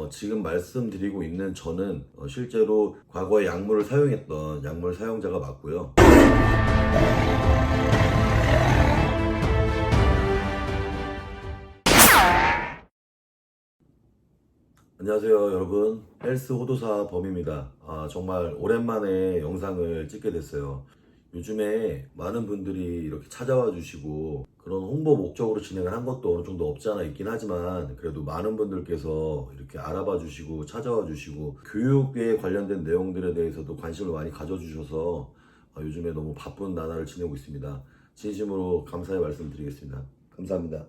지금 말씀드리고 있는 저는 실제로 과거에 약물을 사용했던 약물 사용자가 맞고요. 안녕하세요 여러분, 헬스 호도사 범입니다. 정말 오랜만에 영상을 찍게 됐어요. 요즘에 많은 분들이 이렇게 찾아와 주시고 그런 홍보 목적으로 진행을 한 것도 어느 정도 없지 않아 있긴 하지만, 그래도 많은 분들께서 이렇게 알아봐 주시고 찾아와 주시고 교육에 관련된 내용들에 대해서도 관심을 많이 가져주셔서 요즘에 너무 바쁜 나날을 지내고 있습니다. 진심으로 감사의 말씀드리겠습니다. 감사합니다.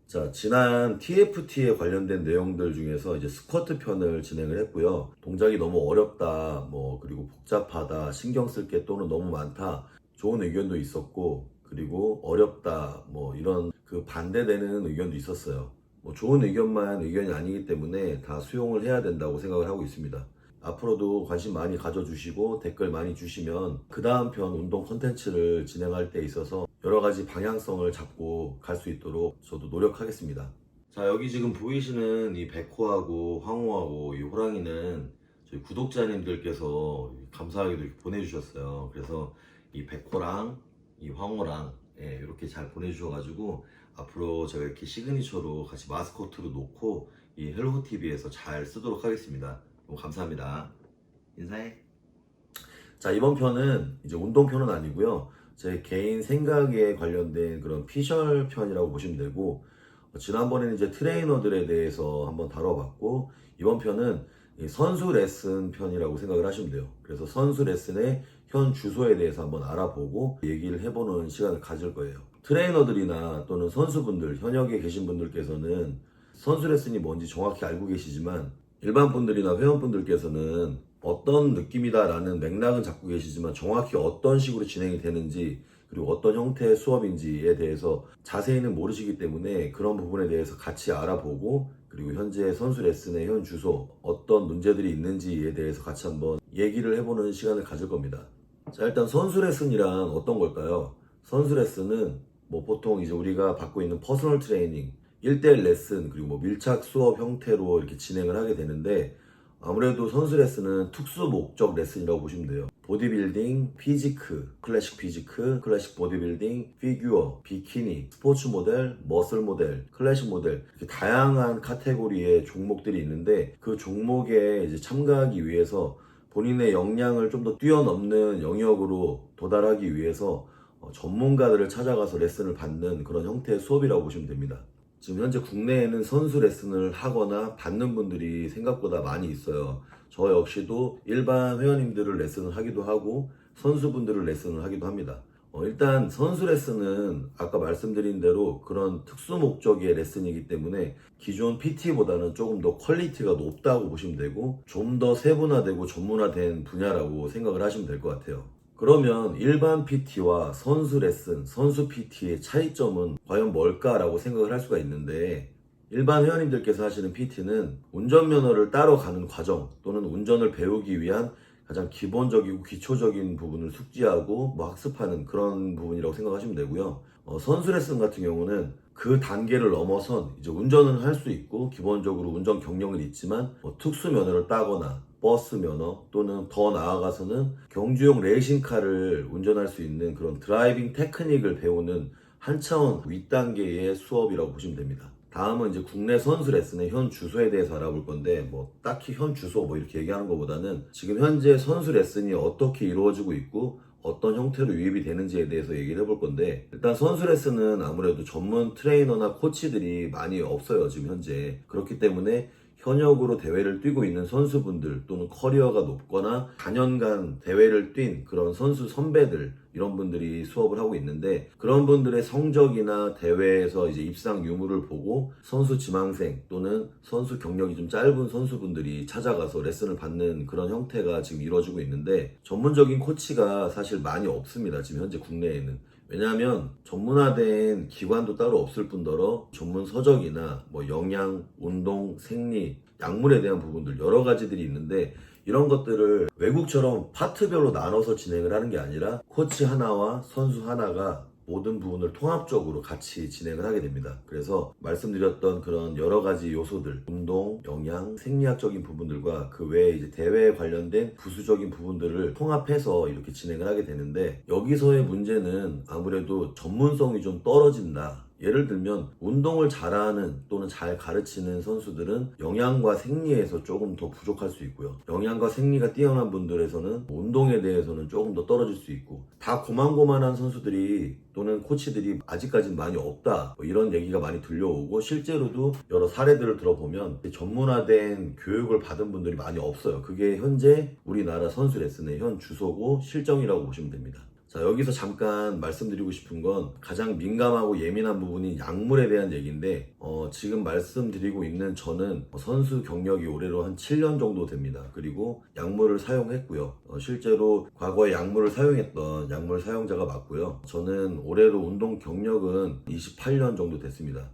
자, 지난 TFT에 관련된 내용들 중에서 이제 스쿼트 편을 진행을 했고요. 동작이 너무 어렵다, 그리고 복잡하다, 신경 쓸 게 또는 너무 많다, 좋은 의견도 있었고, 그리고 어렵다, 이런 그 반대되는 의견도 있었어요. 좋은 의견만 의견이 아니기 때문에 다 수용을 해야 된다고 생각을 하고 있습니다. 앞으로도 관심 많이 가져주시고 댓글 많이 주시면 그 다음 편 운동 콘텐츠를 진행할 때 있어서 여러 가지 방향성을 잡고 갈 수 있도록 저도 노력하겠습니다. 자, 여기 지금 보이시는 이 백호하고 황호하고 이 호랑이는 저희 구독자님들께서 감사하게도 이렇게 보내주셨어요. 그래서 이 백호랑 이 황호랑 이렇게 잘 보내주셔가지고 앞으로 제가 이렇게 시그니처로 같이 마스코트로 놓고 이 헬로TV에서 잘 쓰도록 하겠습니다. 너무 감사합니다. 인사해. 자, 이번 편은 이제 운동 편은 아니고요. 제 개인 생각에 관련된 그런 피셜 편이라고 보시면 되고, 지난번에는 이제 트레이너들에 대해서 한번 다뤄봤고, 이번 편은 이 선수 레슨 편이라고 생각을 하시면 돼요. 그래서 선수 레슨의 현 주소에 대해서 한번 알아보고 얘기를 해보는 시간을 가질 거예요. 트레이너들이나 또는 선수분들, 현역에 계신 분들께서는 선수 레슨이 뭔지 정확히 알고 계시지만, 일반 분들이나 회원분들께서는 어떤 느낌이다라는 맥락은 잡고 계시지만 정확히 어떤 식으로 진행이 되는지, 그리고 어떤 형태의 수업인지에 대해서 자세히는 모르시기 때문에 그런 부분에 대해서 같이 알아보고, 그리고 현재 선수 레슨의 현 주소, 어떤 문제들이 있는지에 대해서 같이 한번 얘기를 해보는 시간을 가질 겁니다. 자, 일단 선수 레슨이란 어떤 걸까요? 선수 레슨은 보통 이제 우리가 받고 있는 퍼스널 트레이닝, 1대1 레슨, 그리고 밀착 수업 형태로 이렇게 진행을 하게 되는데, 아무래도 선수 레슨은 특수 목적 레슨이라고 보시면 돼요. 보디빌딩, 피지크, 클래식 보디빌딩, 피규어, 비키니, 스포츠 모델, 머슬 모델, 클래식 모델, 이렇게 다양한 카테고리의 종목들이 있는데, 그 종목에 이제 참가하기 위해서 본인의 역량을 좀 더 뛰어넘는 영역으로 도달하기 위해서 전문가들을 찾아가서 레슨을 받는 그런 형태의 수업이라고 보시면 됩니다. 지금 현재 국내에는 선수 레슨을 하거나 받는 분들이 생각보다 많이 있어요. 저 역시도 일반 회원님들을 레슨을 하기도 하고 선수분들을 레슨을 하기도 합니다. 일단 선수 레슨은 아까 말씀드린 대로 그런 특수 목적의 레슨이기 때문에 기존 PT보다는 조금 더 퀄리티가 높다고 보시면 되고, 좀 더 세분화되고 전문화된 분야라고 생각을 하시면 될 것 같아요. 그러면 일반 PT와 선수 레슨, 선수 PT의 차이점은 과연 뭘까라고 생각을 할 수가 있는데, 일반 회원님들께서 하시는 PT는 운전면허를 따러 가는 과정 또는 운전을 배우기 위한 가장 기본적이고 기초적인 부분을 숙지하고 학습하는 그런 부분이라고 생각하시면 되고요. 선수 레슨 같은 경우는 그 단계를 넘어선 이제 운전은 할 수 있고 기본적으로 운전 경력은 있지만 특수 면허를 따거나 버스 면허 또는 더 나아가서는 경주용 레이싱카를 운전할 수 있는 그런 드라이빙 테크닉을 배우는 한 차원 윗단계의 수업이라고 보시면 됩니다. 다음은 이제 국내 선수 레슨의 현 주소에 대해서 알아볼 건데, 딱히 현 주소 이렇게 얘기하는 것보다는 지금 현재 선수 레슨이 어떻게 이루어지고 있고 어떤 형태로 유입이 되는지에 대해서 얘기를 해볼 건데, 일단 선수 레슨은 아무래도 전문 트레이너나 코치들이 많이 없어요, 지금 현재. 그렇기 때문에 현역으로 대회를 뛰고 있는 선수분들 또는 커리어가 높거나 4년간 대회를 뛴 그런 선수 선배들, 이런 분들이 수업을 하고 있는데, 그런 분들의 성적이나 대회에서 이제 입상 유무를 보고 선수 지망생 또는 선수 경력이 좀 짧은 선수분들이 찾아가서 레슨을 받는 그런 형태가 지금 이루어지고 있는데, 전문적인 코치가 사실 많이 없습니다, 지금 현재 국내에는. 왜냐하면 전문화된 기관도 따로 없을 뿐더러 전문 서적이나 영양, 운동, 생리, 약물에 대한 부분들 여러 가지들이 있는데, 이런 것들을 외국처럼 파트별로 나눠서 진행을 하는 게 아니라 코치 하나와 선수 하나가 모든 부분을 통합적으로 같이 진행을 하게 됩니다. 그래서 말씀드렸던 그런 여러 가지 요소들, 운동, 영양, 생리학적인 부분들과 그 외에 이제 대회에 관련된 부수적인 부분들을 통합해서 이렇게 진행을 하게 되는데, 여기서의 문제는 아무래도 전문성이 좀 떨어진다. 예를 들면 운동을 잘하는 또는 잘 가르치는 선수들은 영양과 생리에서 조금 더 부족할 수 있고요. 영양과 생리가 뛰어난 분들에서는 운동에 대해서는 조금 더 떨어질 수 있고, 다 고만고만한 선수들이 또는 코치들이 아직까지는 많이 없다, 뭐 이런 얘기가 많이 들려오고, 실제로도 여러 사례들을 들어보면 전문화된 교육을 받은 분들이 많이 없어요. 그게 현재 우리나라 선수 레슨의 현 주소고 실정이라고 보시면 됩니다. 자, 여기서 잠깐 말씀드리고 싶은 건 가장 민감하고 예민한 부분이 약물에 대한 얘기인데, 지금 말씀드리고 있는 저는 선수 경력이 올해로 한 7년 정도 됩니다. 그리고 약물을 사용했고요. 실제로 과거에 약물을 사용했던 약물 사용자가 맞고요. 저는 올해로 운동 경력은 28년 정도 됐습니다.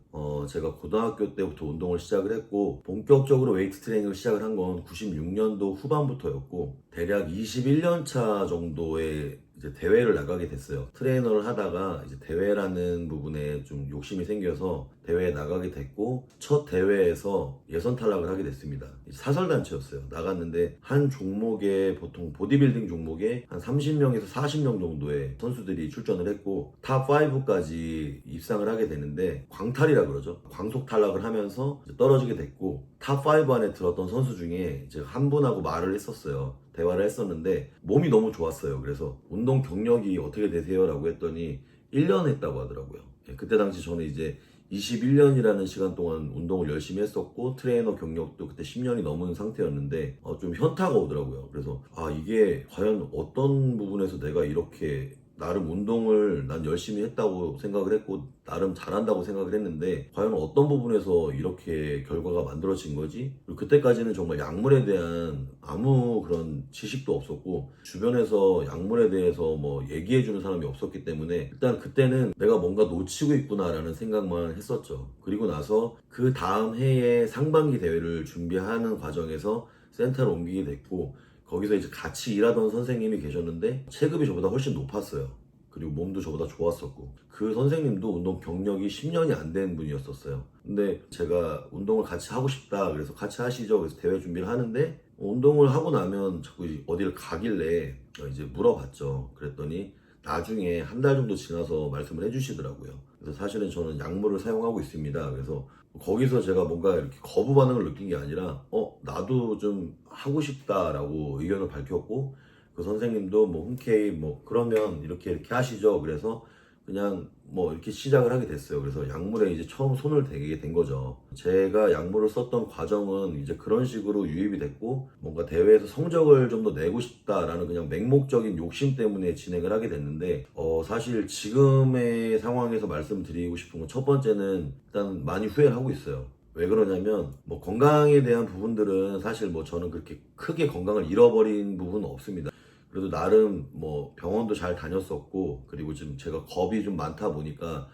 제가 고등학교 때부터 운동을 시작을 했고, 본격적으로 웨이트 트레이닝을 시작을 한 건 96년도 후반부터였고, 대략 21년 차 정도의 이제 대회를 나가게 됐어요. 트레이너를 하다가 이제 대회라는 부분에 좀 욕심이 생겨서 대회에 나가게 됐고, 첫 대회에서 예선 탈락을 하게 됐습니다. 사설단체였어요. 나갔는데 한 종목에, 보통 보디빌딩 종목에 한 30명에서 40명 정도의 선수들이 출전을 했고, 탑5까지 입상을 하게 되는데, 광탈이라 그러죠. 광속 탈락을 하면서 떨어지게 됐고, 탑5 안에 들었던 선수 중에 이제 한 분하고 말을 했었어요. 대화를 했었는데 몸이 너무 좋았어요. 그래서 운동 경력이 어떻게 되세요? 라고 했더니 1년 했다고 하더라고요. 그때 당시 저는 이제 21년이라는 시간 동안 운동을 열심히 했었고, 트레이너 경력도 그때 10년이 넘은 상태였는데 좀 현타가 오더라고요. 그래서 이게 과연 어떤 부분에서 내가 이렇게 나름 운동을 난 열심히 했다고 생각을 했고 나름 잘한다고 생각을 했는데, 과연 어떤 부분에서 이렇게 결과가 만들어진 거지? 그리고 그때까지는 정말 약물에 대한 아무 그런 지식도 없었고, 주변에서 약물에 대해서 뭐 얘기해주는 사람이 없었기 때문에 일단 그때는 내가 뭔가 놓치고 있구나라는 생각만 했었죠. 그리고 나서 그 다음 해에 상반기 대회를 준비하는 과정에서 센터를 옮기게 됐고, 거기서 이제 같이 일하던 선생님이 계셨는데 체급이 저보다 훨씬 높았어요. 그리고 몸도 저보다 좋았었고, 그 선생님도 운동 경력이 10년이 안 된 분이었었어요. 근데 제가 운동을 같이 하고 싶다 그래서 같이 하시죠, 그래서 대회 준비를 하는데, 운동을 하고 나면 자꾸 어디를 가길래 이제 물어봤죠. 그랬더니 나중에 한 달 정도 지나서 말씀을 해주시더라고요. 그래서 사실은 저는 약물을 사용하고 있습니다. 그래서 거기서 제가 뭔가 이렇게 거부 반응을 느낀 게 아니라 나도 좀 하고 싶다라고 의견을 밝혔고, 그 선생님도 뭐 흔쾌히 뭐 그러면 이렇게 하시죠. 그래서 그냥 뭐 이렇게 시작을 하게 됐어요. 그래서 약물에 이제 처음 손을 대게 된 거죠. 제가 약물을 썼던 과정은 이제 그런 식으로 유입이 됐고, 뭔가 대회에서 성적을 좀 더 내고 싶다라는 그냥 맹목적인 욕심 때문에 진행을 하게 됐는데, 사실 지금의 상황에서 말씀드리고 싶은 건, 첫 번째는 일단 많이 후회를 하고 있어요. 왜 그러냐면 뭐 건강에 대한 부분들은 사실 뭐 저는 그렇게 크게 건강을 잃어버린 부분은 없습니다. 그래도 나름 뭐 병원도 잘 다녔었고, 그리고 지금 제가 겁이 좀 많다 보니까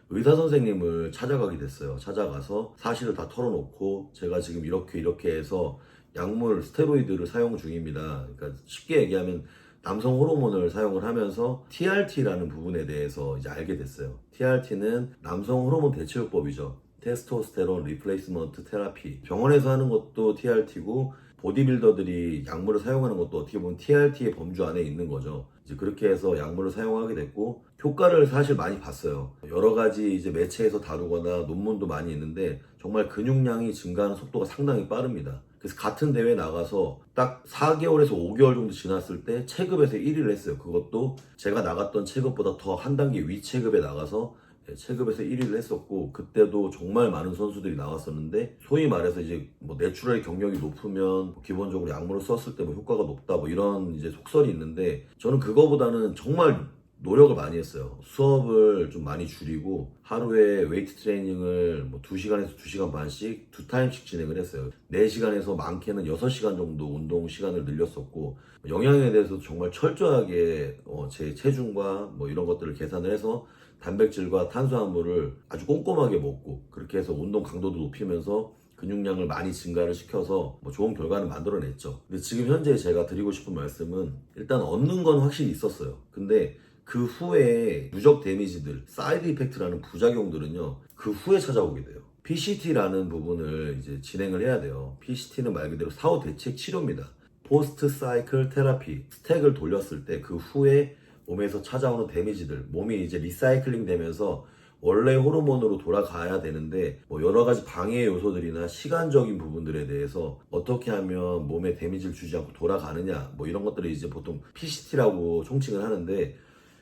의사 선생님을 찾아가게 됐어요. 찾아가서 사실을 다 털어놓고, 제가 지금 이렇게 해서 약물 스테로이드를 사용 중입니다. 그러니까 쉽게 얘기하면 남성 호르몬을 사용을 하면서 TRT라는 부분에 대해서 이제 알게 됐어요. TRT는 남성 호르몬 대체요법이죠. 테스토스테론 리플레이스먼트 테라피. 병원에서 하는 것도 TRT고, 보디빌더들이 약물을 사용하는 것도 어떻게 보면 TRT의 범주 안에 있는 거죠. 이제 그렇게 해서 약물을 사용하게 됐고, 효과를 사실 많이 봤어요. 여러 가지 이제 매체에서 다루거나 논문도 많이 있는데, 정말 근육량이 증가하는 속도가 상당히 빠릅니다. 그래서 같은 대회 나가서 딱 4개월에서 5개월 정도 지났을 때 체급에서 1위를 했어요. 그것도 제가 나갔던 체급보다 더 한 단계 위 체급에 나가서 체급에서 1위를 했었고, 그때도 정말 많은 선수들이 나왔었는데, 소위 말해서 이제 뭐 내추럴 경력이 높으면 기본적으로 약물을 썼을 때 뭐 효과가 높다 뭐 이런 이제 속설이 있는데, 저는 그거보다는 정말 노력을 많이 했어요. 수업을 좀 많이 줄이고 하루에 웨이트 트레이닝을 뭐 2시간에서 2시간 반씩 2타임씩 진행을 했어요. 4시간에서 많게는 6시간 정도 운동 시간을 늘렸었고, 영양에 대해서도 정말 철저하게 제 체중과 뭐 이런 것들을 계산을 해서 단백질과 탄수화물을 아주 꼼꼼하게 먹고, 그렇게 해서 운동 강도도 높이면서 근육량을 많이 증가를 시켜서 뭐 좋은 결과를 만들어냈죠. 근데 지금 현재 제가 드리고 싶은 말씀은, 일단 얻는 건 확실히 있었어요. 근데 그 후에 누적 데미지들, 사이드 이펙트라는 부작용들은요, 그 후에 찾아오게 돼요. PCT라는 부분을 이제 진행을 해야 돼요. PCT는 말 그대로 사후 대책 치료입니다. 포스트 사이클 테라피, 스택을 돌렸을 때 그 후에 몸에서 찾아오는 데미지들, 몸이 이제 리사이클링 되면서 원래 호르몬으로 돌아가야 되는데 뭐 여러 가지 방해 요소들이나 시간적인 부분들에 대해서 어떻게 하면 몸에 데미지를 주지 않고 돌아가느냐, 뭐 이런 것들을 이제 보통 PCT라고 총칭을 하는데,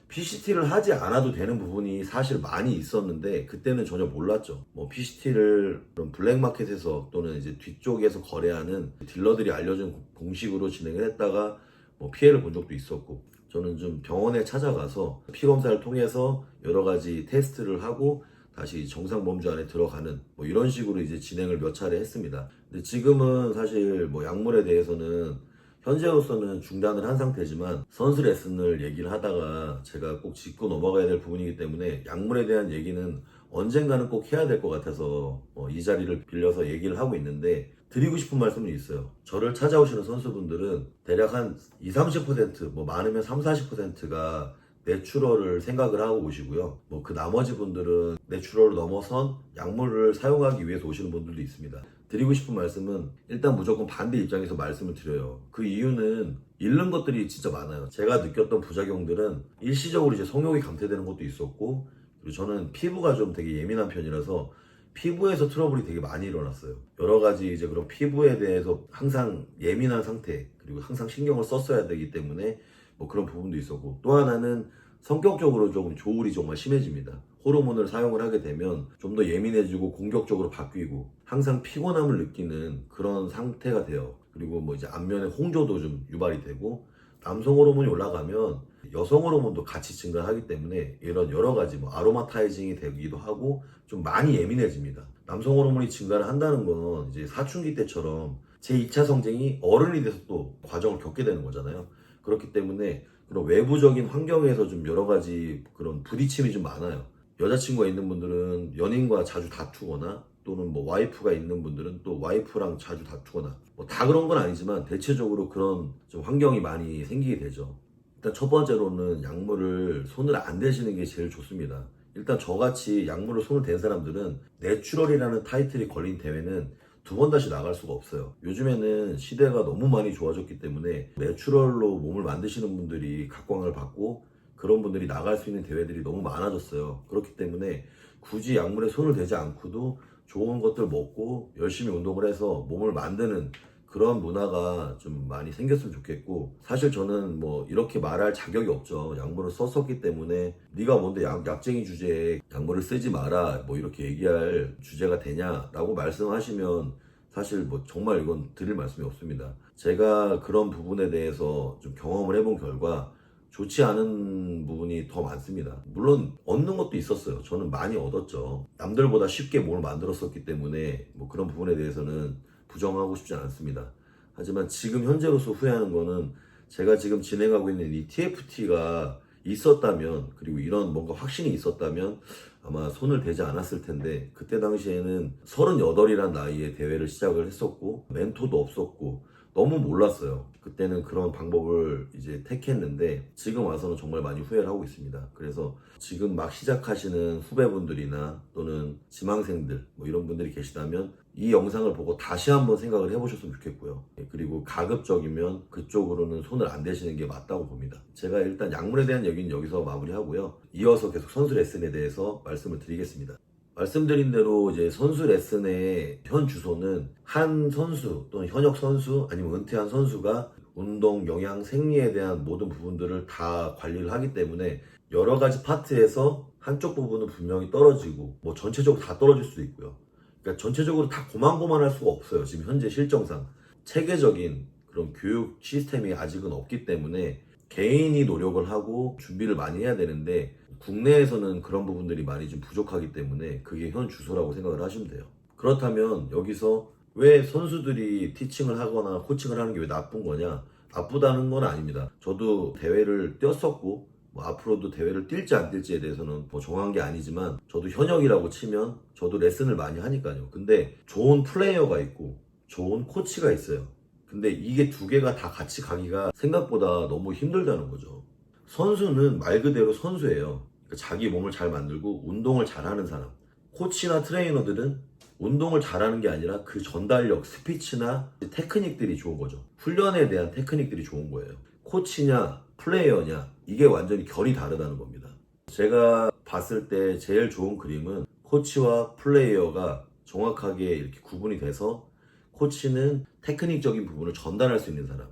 PCT를 하지 않아도 되는 부분이 사실 많이 있었는데 그때는 전혀 몰랐죠. 뭐 PCT를 그런 블랙마켓에서 또는 이제 뒤쪽에서 거래하는 딜러들이 알려준 공식으로 진행을 했다가 뭐 피해를 본 적도 있었고, 저는 좀 병원에 찾아가서 피 검사를 통해서 여러 가지 테스트를 하고 다시 정상 범주 안에 들어가는 뭐 이런 식으로 이제 진행을 몇 차례 했습니다. 근데 지금은 사실 뭐 약물에 대해서는 현재로서는 중단을 한 상태지만 선수 레슨을 얘기를 하다가 제가 꼭 짚고 넘어가야 될 부분이기 때문에 약물에 대한 얘기는 언젠가는 꼭 해야 될 것 같아서 이 자리를 빌려서 얘기를 하고 있는데, 드리고 싶은 말씀은 있어요. 저를 찾아오시는 선수분들은 대략 한 20, 30%, 뭐 많으면 3, 40%가 내추럴을 생각을 하고 오시고요. 뭐 그 나머지 분들은 내추럴을 넘어선 약물을 사용하기 위해서 오시는 분들도 있습니다. 드리고 싶은 말씀은 일단 무조건 반대 입장에서 말씀을 드려요. 그 이유는 잃는 것들이 진짜 많아요. 제가 느꼈던 부작용들은 일시적으로 이제 성욕이 감퇴되는 것도 있었고, 그리고 저는 피부가 좀 되게 예민한 편이라서 피부에서 트러블이 되게 많이 일어났어요. 여러 가지 이제 그런 피부에 대해서 항상 예민한 상태, 그리고 항상 신경을 썼어야 되기 때문에 뭐 그런 부분도 있었고, 또 하나는 성격적으로 조금 조울이 정말 심해집니다. 호르몬을 사용을 하게 되면 좀 더 예민해지고 공격적으로 바뀌고 항상 피곤함을 느끼는 그런 상태가 돼요. 그리고 뭐 이제 안면에 홍조도 좀 유발이 되고, 남성 호르몬이 올라가면 여성 호르몬도 같이 증가하기 때문에 이런 여러 가지 뭐 아로마타이징이 되기도 하고 좀 많이 예민해집니다. 남성 호르몬이 증가를 한다는 건 이제 사춘기 때처럼 제2차 성징이 어른이 돼서 또 과정을 겪게 되는 거잖아요. 그렇기 때문에 그런 외부적인 환경에서 좀 여러 가지 그런 부딪힘이 좀 많아요. 여자친구가 있는 분들은 연인과 자주 다투거나, 또는 뭐 와이프가 있는 분들은 또 와이프랑 자주 다투거나, 뭐 다 그런 건 아니지만 대체적으로 그런 좀 환경이 많이 생기게 되죠. 일단 첫 번째로는 약물을 손을 안 대시는 게 제일 좋습니다. 일단 저같이 약물을 손을 댄 사람들은 내추럴이라는 타이틀이 걸린 대회는 두 번 다시 나갈 수가 없어요. 요즘에는 시대가 너무 많이 좋아졌기 때문에 내추럴로 몸을 만드시는 분들이 각광을 받고 그런 분들이 나갈 수 있는 대회들이 너무 많아졌어요. 그렇기 때문에 굳이 약물에 손을 대지 않고도 좋은 것들 먹고 열심히 운동을 해서 몸을 만드는 그런 문화가 좀 많이 생겼으면 좋겠고, 사실 저는 뭐 이렇게 말할 자격이 없죠. 약물을 썼었기 때문에 네가 뭔데 약쟁이 주제에 약물을 쓰지 마라 뭐 이렇게 얘기할 주제가 되냐라고 말씀하시면 사실 뭐 정말 이건 드릴 말씀이 없습니다. 제가 그런 부분에 대해서 좀 경험을 해본 결과 좋지 않은 부분이 더 많습니다. 물론 얻는 것도 있었어요. 저는 많이 얻었죠. 남들보다 쉽게 몸을 만들었었기 때문에 뭐 그런 부분에 대해서는 부정하고 싶지 않습니다. 하지만 지금 현재로서 후회하는 거는 제가 지금 진행하고 있는 이 TFT가 있었다면, 그리고 이런 뭔가 확신이 있었다면 아마 손을 대지 않았을 텐데, 그때 당시에는 38이란 나이에 대회를 시작을 했었고 멘토도 없었고 너무 몰랐어요. 그때는 그런 방법을 이제 택했는데 지금 와서는 정말 많이 후회를 하고 있습니다. 그래서 지금 막 시작하시는 후배분들이나 또는 지망생들 뭐 이런 분들이 계시다면 이 영상을 보고 다시 한번 생각을 해보셨으면 좋겠고요. 그리고 가급적이면 그쪽으로는 손을 안 대시는 게 맞다고 봅니다. 제가 일단 약물에 대한 얘기는 여기서 마무리하고요. 이어서 계속 선수 레슨에 대해서 말씀을 드리겠습니다. 말씀드린 대로 이제 선수 레슨의 현 주소는 한 선수 또는 현역 선수 아니면 은퇴한 선수가 운동, 영양, 생리에 대한 모든 부분들을 다 관리를 하기 때문에 여러 가지 파트에서 한쪽 부분은 분명히 떨어지고 뭐 전체적으로 다 떨어질 수도 있고요. 그러니까 전체적으로 다 고만고만할 수가 없어요. 지금 현재 실정상 체계적인 그런 교육 시스템이 아직은 없기 때문에 개인이 노력을 하고 준비를 많이 해야 되는데 국내에서는 그런 부분들이 많이 좀 부족하기 때문에 그게 현 주소라고 생각을 하시면 돼요. 그렇다면 여기서 왜 선수들이 티칭을 하거나 코칭을 하는 게 왜 나쁜 거냐? 나쁘다는 건 아닙니다. 저도 대회를 뛰었었고 뭐 앞으로도 대회를 뛸지 안 뛸지에 대해서는 뭐 정한 게 아니지만 저도 현역이라고 치면 저도 레슨을 많이 하니까요. 근데 좋은 플레이어가 있고 좋은 코치가 있어요. 근데 이게 두 개가 다 같이 가기가 생각보다 너무 힘들다는 거죠. 선수는 말 그대로 선수예요. 그러니까 자기 몸을 잘 만들고 운동을 잘하는 사람. 코치나 트레이너들은 운동을 잘하는 게 아니라 그 전달력, 스피치나 테크닉들이 좋은 거죠. 훈련에 대한 테크닉들이 좋은 거예요. 코치냐, 플레이어냐, 이게 완전히 결이 다르다는 겁니다. 제가 봤을 때 제일 좋은 그림은 코치와 플레이어가 정확하게 이렇게 구분이 돼서 코치는 테크닉적인 부분을 전달할 수 있는 사람,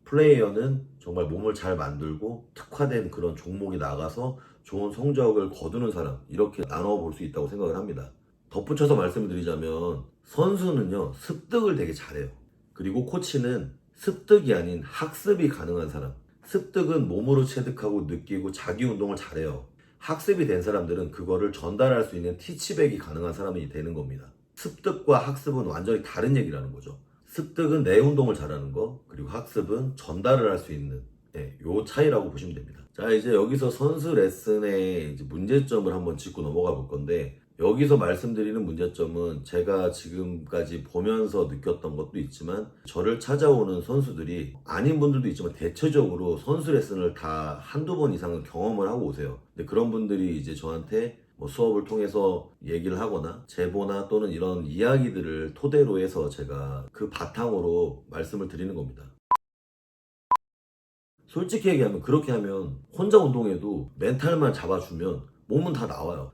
플레이어는 정말 몸을 잘 만들고 특화된 그런 종목에 나가서 좋은 성적을 거두는 사람, 이렇게 나눠볼 수 있다고 생각을 합니다. 덧붙여서 말씀을 드리자면 선수는요 습득을 되게 잘해요. 그리고 코치는 습득이 아닌 학습이 가능한 사람. 습득은 몸으로 체득하고 느끼고 자기 운동을 잘해요. 학습이 된 사람들은 그거를 전달할 수 있는 티치백이 가능한 사람이 되는 겁니다. 습득과 학습은 완전히 다른 얘기라는 거죠. 습득은 내 운동을 잘하는 거, 그리고 학습은 전달을 할 수 있는 요 차이라고 보시면 됩니다. 자, 이제 여기서 선수 레슨의 이제 문제점을 한번 짚고 넘어가 볼 건데, 여기서 말씀드리는 문제점은 제가 지금까지 보면서 느꼈던 것도 있지만, 저를 찾아오는 선수들이 아닌 분들도 있지만 대체적으로 선수 레슨을 다 한두 번 이상은 경험을 하고 오세요. 근데 그런 분들이 이제 저한테 뭐 수업을 통해서 얘기를 하거나 제보나 또는 이런 이야기들을 토대로 해서 제가 그 바탕으로 말씀을 드리는 겁니다. 솔직히 얘기하면 그렇게 하면 혼자 운동해도 멘탈만 잡아주면 몸은 다 나와요.